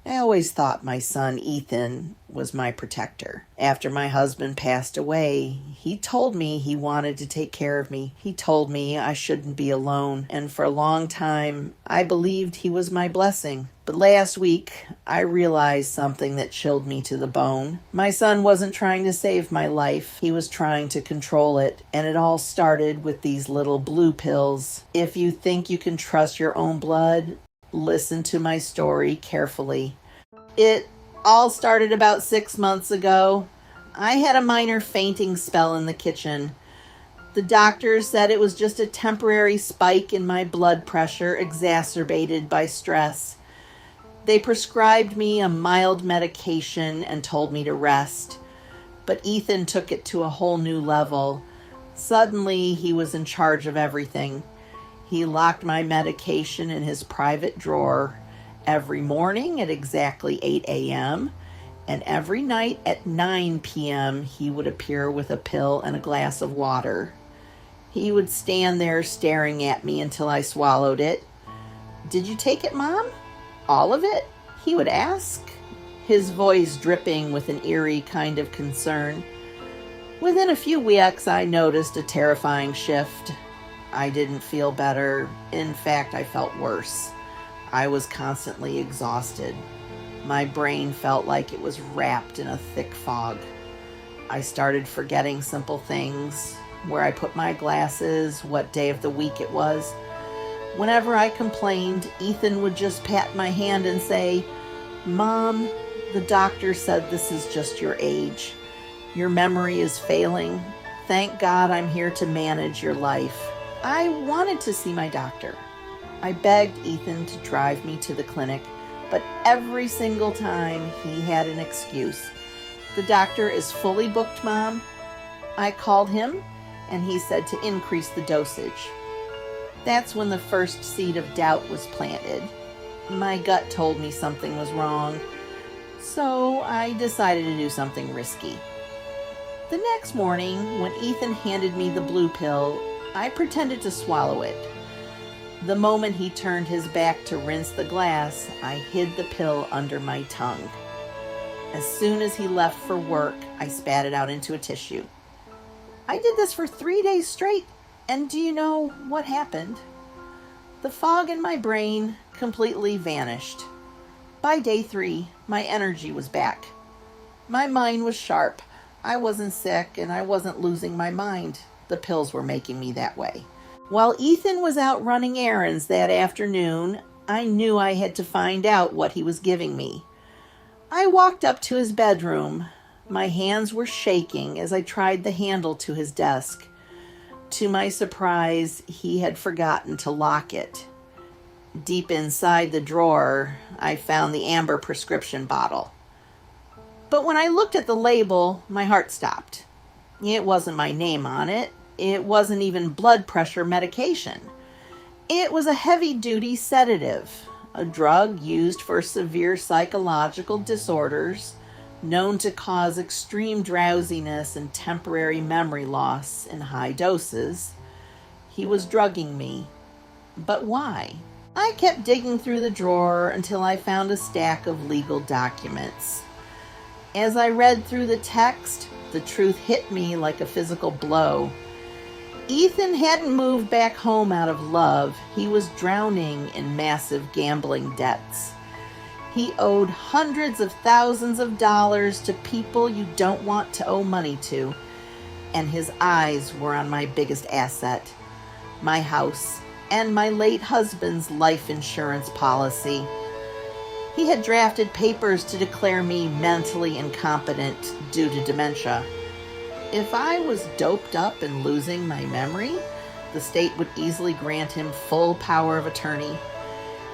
I always thought my son Ethan was my protector. After my husband passed away, he told me he wanted to take care of me. He told me I shouldn't be alone, and for a long time, I believed he was my blessing. But last week, I realized something that chilled me to the bone. My son wasn't trying to save my life. He was trying to control it, and it all started with these little blue pills. If you think you can trust your own blood, listen to my story carefully. It all started about 6 months ago. I had a minor fainting spell in the kitchen. The doctor said it was just a temporary spike in my blood pressure exacerbated by stress. They prescribed me a mild medication and told me to rest. But Ethan took it to a whole new level. Suddenly, he was in charge of everything. He locked my medication in his private drawer every morning at exactly 8 a.m., and every night at 9 p.m. he would appear with a pill and a glass of water. He would stand there staring at me until I swallowed it. "Did you take it, Mom? All of it?" he would ask, his voice dripping with an eerie kind of concern. Within a few weeks, I noticed a terrifying shift. I didn't feel better. In fact, I felt worse. I was constantly exhausted. My brain felt like it was wrapped in a thick fog. I started forgetting simple things, where I put my glasses, what day of the week it was. Whenever I complained, Ethan would just pat my hand and say, "Mom, the doctor said this is just your age. Your memory is failing. Thank God I'm here to manage your life." I wanted to see my doctor. I begged Ethan to drive me to the clinic, but every single time he had an excuse. "The doctor is fully booked, Mom." I called him, and he said to increase the dosage. That's when the first seed of doubt was planted. My gut told me something was wrong, so I decided to do something risky. The next morning, when Ethan handed me the blue pill, I pretended to swallow it. The moment he turned his back to rinse the glass, I hid the pill under my tongue. As soon as he left for work, I spat it out into a tissue. I did this for 3 days straight, and do you know what happened? The fog in my brain completely vanished. By day 3, my energy was back. My mind was sharp. I wasn't sick, and I wasn't losing my mind. The pills were making me that way. While Ethan was out running errands that afternoon, I knew I had to find out what he was giving me. I walked up to his bedroom. My hands were shaking as I tried the handle to his desk. To my surprise, he had forgotten to lock it. Deep inside the drawer, I found the amber prescription bottle. But when I looked at the label, my heart stopped. It wasn't my name on it. It wasn't even blood pressure medication. It was a heavy-duty sedative, a drug used for severe psychological disorders, known to cause extreme drowsiness and temporary memory loss in high doses. He was drugging me. But why? I kept digging through the drawer until I found a stack of legal documents. As I read through the text, the truth hit me like a physical blow. Ethan hadn't moved back home out of love. He was drowning in massive gambling debts. He owed hundreds of thousands of dollars to people you don't want to owe money to, and his eyes were on my biggest asset, my house, and my late husband's life insurance policy. He had drafted papers to declare me mentally incompetent due to dementia. If I was doped up and losing my memory, the state would easily grant him full power of attorney.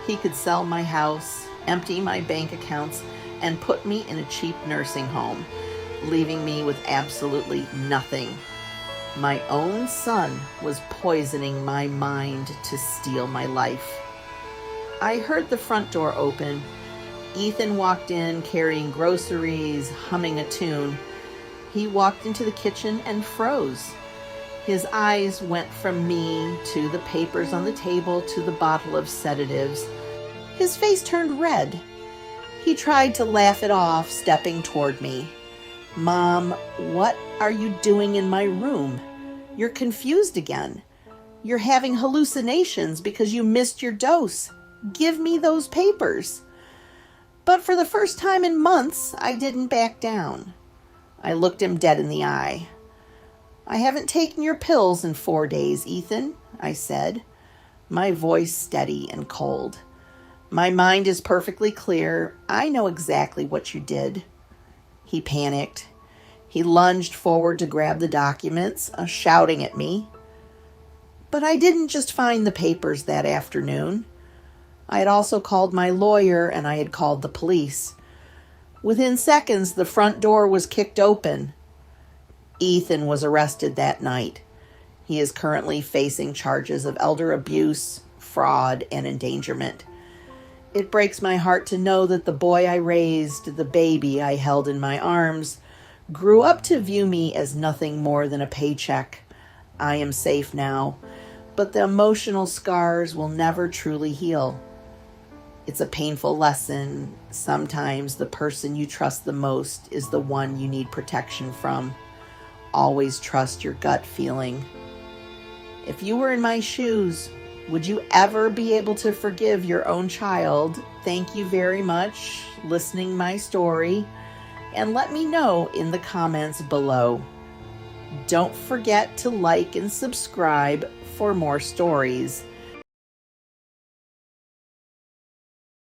He could sell my house, empty my bank accounts, and put me in a cheap nursing home, leaving me with absolutely nothing. My own son was poisoning my mind to steal my life. I heard the front door open. Ethan walked in carrying groceries, humming a tune. He walked into the kitchen and froze. His eyes went from me to the papers on the table to the bottle of sedatives. His face turned red. He tried to laugh it off, stepping toward me. Mom, what are you doing in my room? You're confused again. You're having hallucinations because you missed your dose. Give me those papers. But for the first time in months, I didn't back down. I looked him dead in the eye. I haven't taken your pills in 4 days, Ethan, I said, my voice steady and cold. My mind is perfectly clear. I know exactly what you did. He panicked. He lunged forward to grab the documents, shouting at me. But I didn't just find the papers that afternoon. I had also called my lawyer and I had called the police. Within seconds, the front door was kicked open. Ethan was arrested that night. He is currently facing charges of elder abuse, fraud, and endangerment. It breaks my heart to know that the boy I raised, the baby I held in my arms, grew up to view me as nothing more than a paycheck. I am safe now, but the emotional scars will never truly heal. It's a painful lesson. Sometimes the person you trust the most is the one you need protection from. Always trust your gut feeling. If you were in my shoes, would you ever be able to forgive your own child? Thank you very much for listening my story, and let me know in the comments below. Don't forget to like and subscribe for more stories.